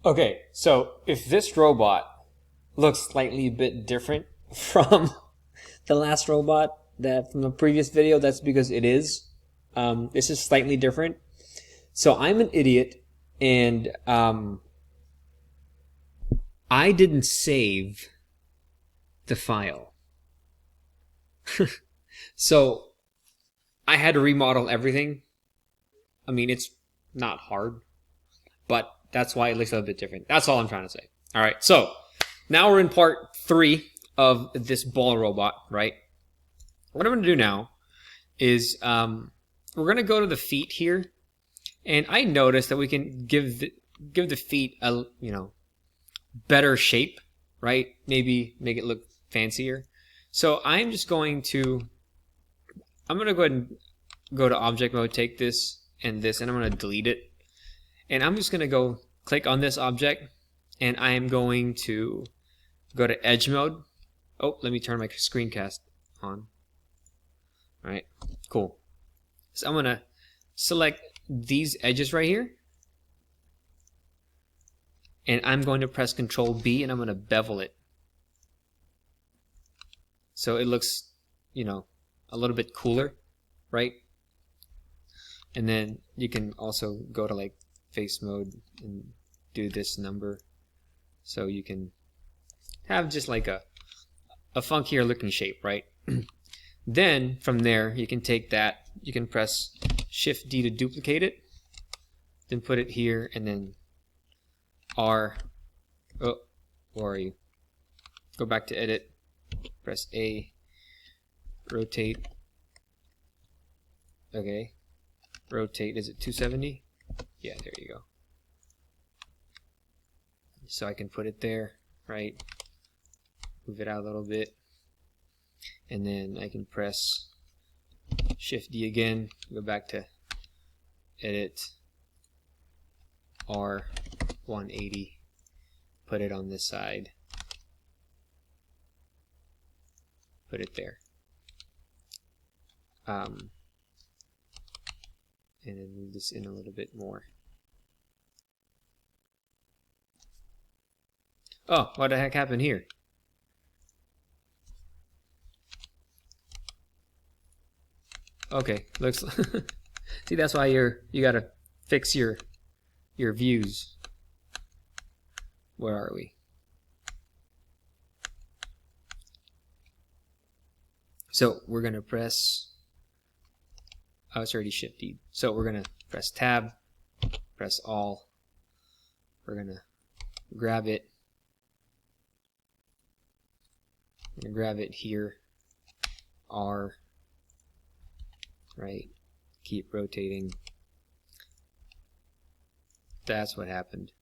Okay, so if this robot looks slightly a bit different from the last robot that from the previous video, that's because it is. This is slightly different. So I'm an idiot, and I didn't save the file. So I had to remodel everything. I mean, it's not hard, but that's why it looks a little bit different. That's all I'm trying to say. All right, so now we're in part 3 of this ball robot, right? What I'm going to do now is we're going to go to the feet here, and I noticed that we can give the feet a better shape, right? Maybe make it look fancier. So I'm going to go ahead and go to object mode, take this, and I'm going to delete it. And I'm just going to go click on this object, and I am going to go to edge mode. Oh, let me turn my screencast on. All right, cool. So I'm going to select these edges right here, and I'm going to press Control B, and I'm going to bevel it. So it looks, a little bit cooler, right? And then you can also go to like face mode and do this number, so you can have just like a funkier looking shape, right? Then from there you can take that, you can press Shift D to duplicate it, then put it here, and then R. Oh, where are you? Go back to edit, press A, rotate. Okay, rotate, is it 270? Yeah, there you go. So I can put it there, right? Move it out a little bit, and then I can press Shift D again, go back to edit, R, 180, put it on this side, put it there. And then move this in a little bit more. Oh, what the heck happened here? Okay, looks see, that's why you gotta fix your views. Where are we? So we're gonna press, oh, it's already shifted. So we're gonna press tab, press all. We're gonna grab it. I'm gonna grab it here. R. Right. Keep rotating. That's what happened.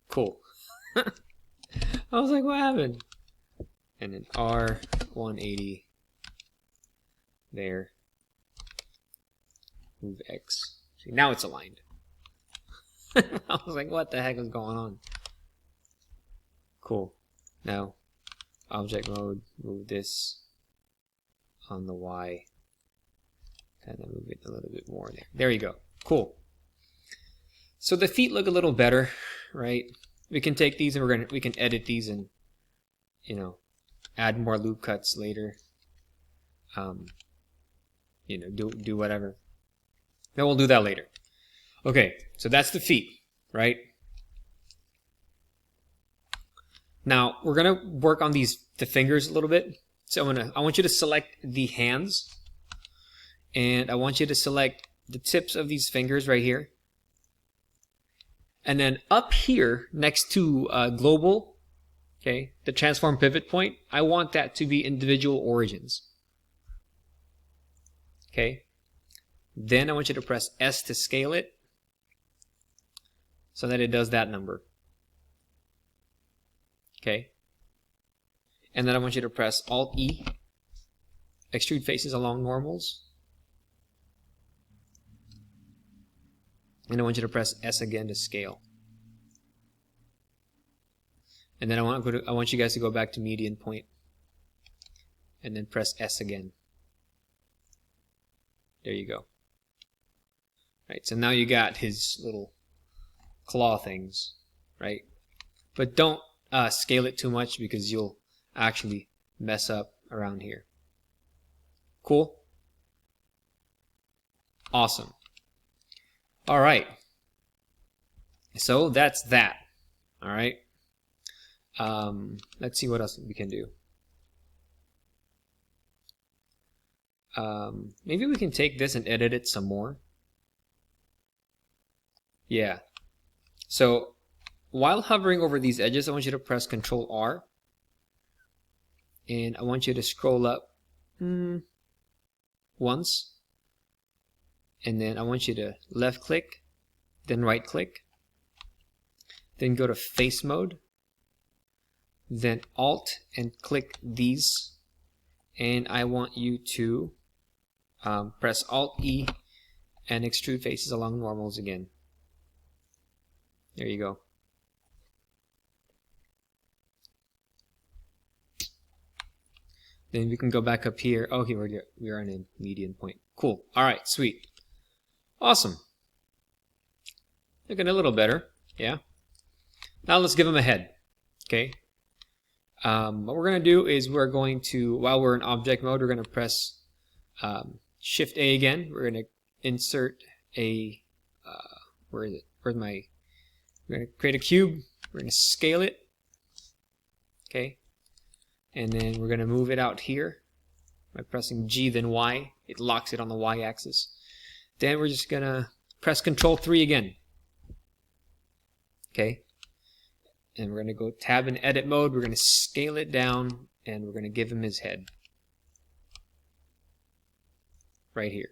Cool. I was like, what happened? And then R, 180. There. Move X. See, now it's aligned. I was like, what the heck is going on? Cool. Now, object mode, move this on the Y. Kind of move it a little bit more there. There you go. Cool. So the feet look a little better, right? We can take these and we can edit these and, add more loop cuts later. Do whatever. Then we'll do that later. Okay, so that's the feet, right? Now we're gonna work on the fingers a little bit. So I want you to select the hands, and I want you to select the tips of these fingers right here. And then up here next to global, okay, the transform pivot point, I want that to be individual origins. Okay. Then I want you to press S to scale it so that it does that number. Okay. And then I want you to press Alt E, extrude faces along normals. And I want you to press S again to scale. And then I want you guys to go back to median point. And then press S again. There you go. Right, so now you got his little claw things, right? But don't scale it too much because you'll actually mess up around here. Cool? Awesome. All right. So that's that. All right. Let's see what else we can do. Maybe we can take this and edit it some more. Yeah. So while hovering over these edges, I want you to press Control R. And I want you to scroll up once. And then I want you to left click, then right click. Then go to face mode. Then Alt and click these. And I want you to press Alt E and extrude faces along normals again. There you go. Then we can go back up here. Oh, here we are on a median point. Cool. All right, sweet. Awesome. Looking a little better. Yeah. Now let's give him a head. Okay. What we're going to do is we're going to, while we're in object mode, we're going to press Shift A again. We're going to insert a, where is it? Where's my, we're going to create a cube. We're going to scale it. Okay. And then we're going to move it out here by pressing G then Y. It locks it on the Y axis. Then we're just going to press Control 3 again. Okay. And we're going to go tab in edit mode. We're going to scale it down and we're going to give him his head. Right here.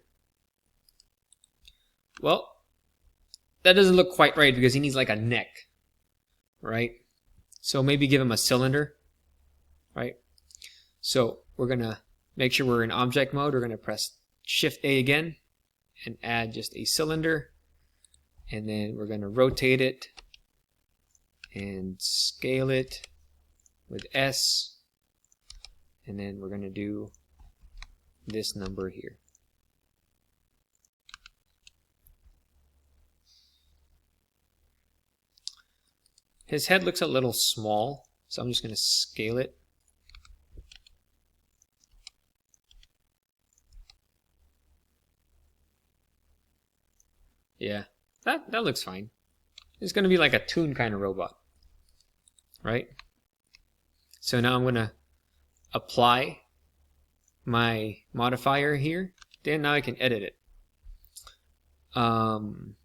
Well, that doesn't look quite right because he needs like a neck. Right? So maybe give him a cylinder. Right? So we're going to make sure we're in object mode. We're going to press Shift A again and add just a cylinder. And then we're going to rotate it and scale it with S. And then we're going to do this number here. His head looks a little small, so I'm just going to scale it. Yeah, that looks fine. It's going to be like a Toon kind of robot, right? So now I'm going to apply my modifier here. Then now I can edit it. I'm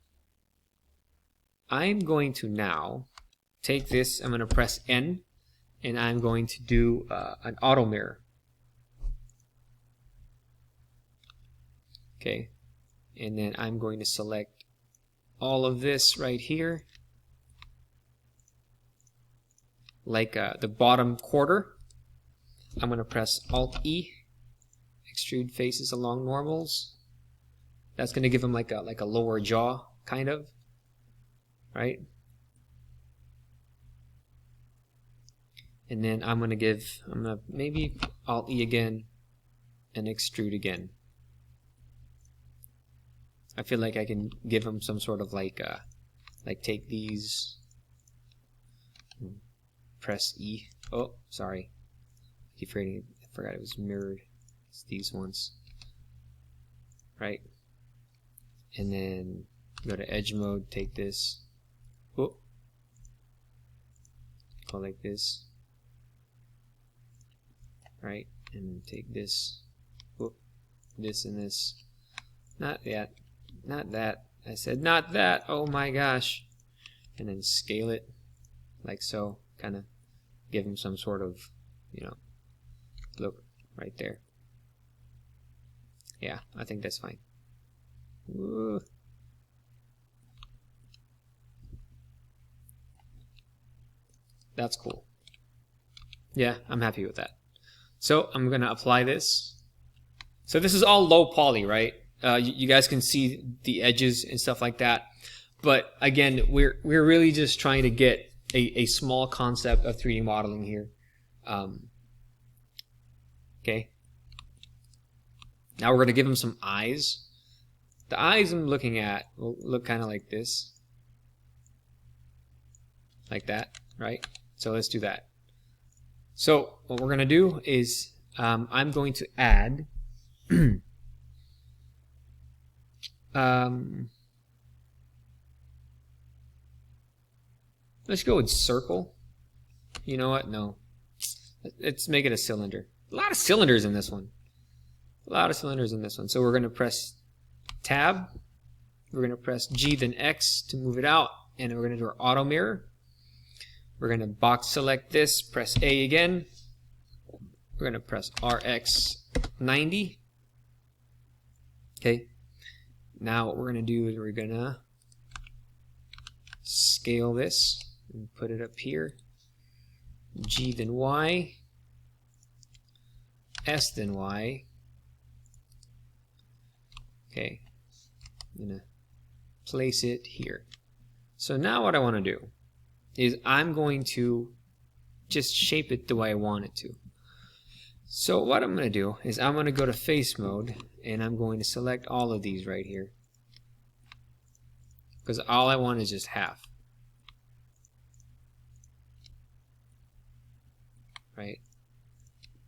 going to now take this, I'm going to press N, and I'm going to do an auto mirror. Okay, and then I'm going to select all of this right here, like the bottom quarter. I'm going to press Alt E, extrude faces along normals. That's going to give him like a lower jaw, kind of, right? And then I'm going to maybe Alt E again and extrude again. I feel like I can give him some sort of like take these, press E. Oh, sorry. I forgot it was mirrored. It's these ones, right? And then go to edge mode. Take this. Oh, go like this, right? And take this. Oh, this and this. Not that. Not that. I said not that. Oh my gosh. And then scale it like so. Kind of give him some sort of, look right there. Yeah, I think that's fine. Ooh. That's cool. Yeah, I'm happy with that. So I'm going to apply this. So this is all low poly, right? You guys can see the edges and stuff like that. But again, we're really just trying to get a small concept of 3D modeling here. Okay. Now we're going to give him some eyes. The eyes I'm looking at will look kind of like this. like that, right? So let's do that. So what we're going to do is I'm going to add let's go with circle. You know what? No. Let's make it a cylinder. A lot of cylinders in this one. A lot of cylinders in this one. So we're going to press Tab. We're going to press G then X to move it out. And we're going to do our auto mirror. We're going to box select this. Press A again. We're going to press RX90. Okay. Now what we're going to do is we're going to scale this and put it up here. G then Y. S then Y. Okay. I'm going to place it here. So now what I want to do is I'm going to just shape it the way I want it to. So what I'm going to do is I'm going to go to face mode and I'm going to select all of these right here. Because all I want is just half. Right?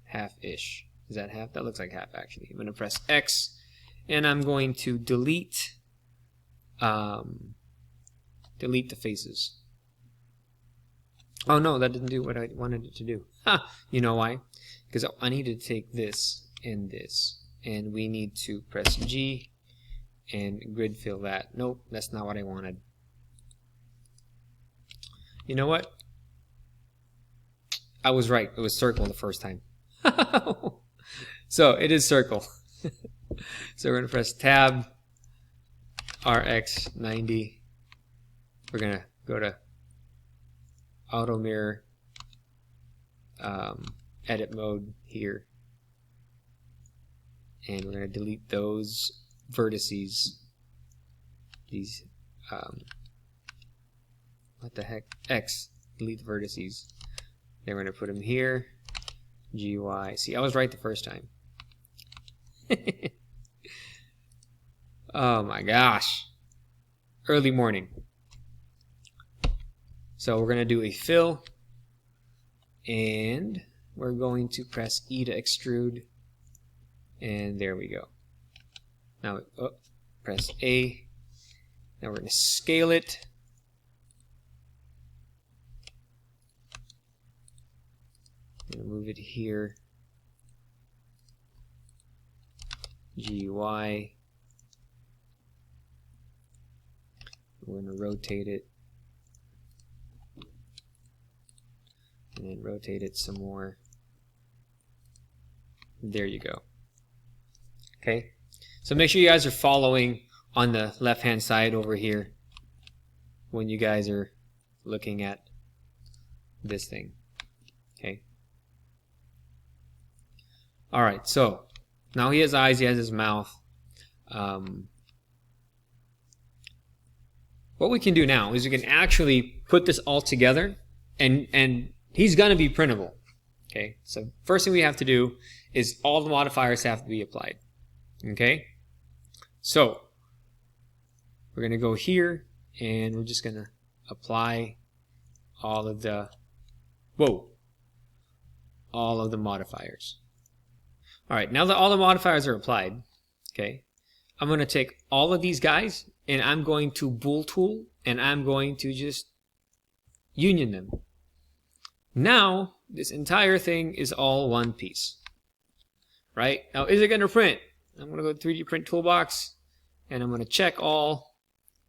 Half-ish. Is that half? That looks like half actually. I'm going to press X and I'm going to delete delete the faces. Oh no, that didn't do what I wanted it to do. Ha! You know why? Because I need to take this and this, and we need to press G and grid fill that. Nope, that's not what I wanted. You know what? I was right. It was circle the first time. So it is circle. So we're going to press Tab, RX90. We're going to go to auto mirror, edit mode here, and we're going to delete those vertices, these what the heck, X, delete the vertices. Then we're going to put them here, GY. See, I was right the first time. Oh my gosh, early morning. So we're going to do a fill, and we're going to press E to extrude, and there we go. Now press A. Now we're going to scale it. I'm going to move it here. GY. We're going to rotate it. And then rotate it some more. There you go. Okay, so make sure you guys are following on the left hand side over here when you guys are looking at this thing. Okay. Alright, so now he has eyes, he has his mouth. What we can do now is we can actually put this all together, and he's going to be printable. Okay, so first thing we have to do is all the modifiers have to be applied. Okay, so we're going to go here and we're just going to apply all of the modifiers. Alright, now that all the modifiers are applied, okay, I'm going to take all of these guys and I'm going to bool tool and I'm going to just union them. Now, this entire thing is all one piece. Right? Now, is it going to print? I'm going to go to 3D Print Toolbox, and I'm going to check all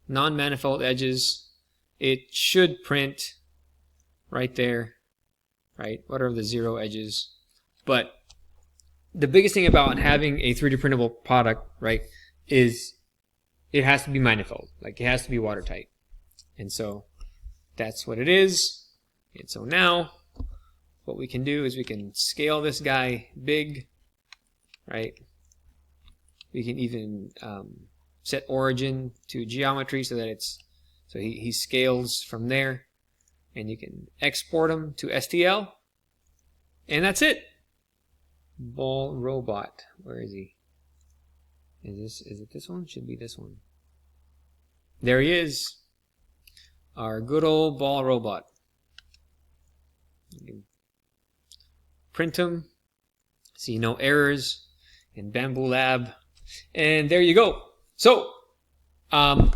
non-manifold edges. It should print right there, right? What are the 0 edges? But the biggest thing about having a 3D printable product, right, is it has to be manifold. Like, it has to be watertight. And so, that's what it is. And so now, what we can do is we can scale this guy big, right? We can even set origin to geometry so that he scales from there, and you can export him to STL, and that's it. Ball Robot, where is he? Is it this one? Should be this one. There he is, our good old Ball Robot. print them, see no errors in Bambu Lab, and there you go. So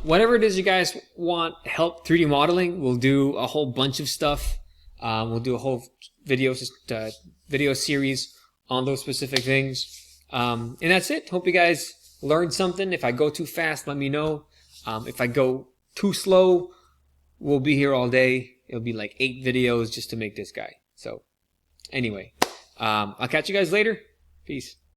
whatever it is you guys want help 3D modeling, we'll do a whole bunch of stuff. We'll do a whole video series on those specific things. And that's it. Hope you guys learned something. If I go too fast, let me know. If I go too slow, we'll be here all day. It'll be like 8 videos just to make this guy. So anyway, I'll catch you guys later. Peace.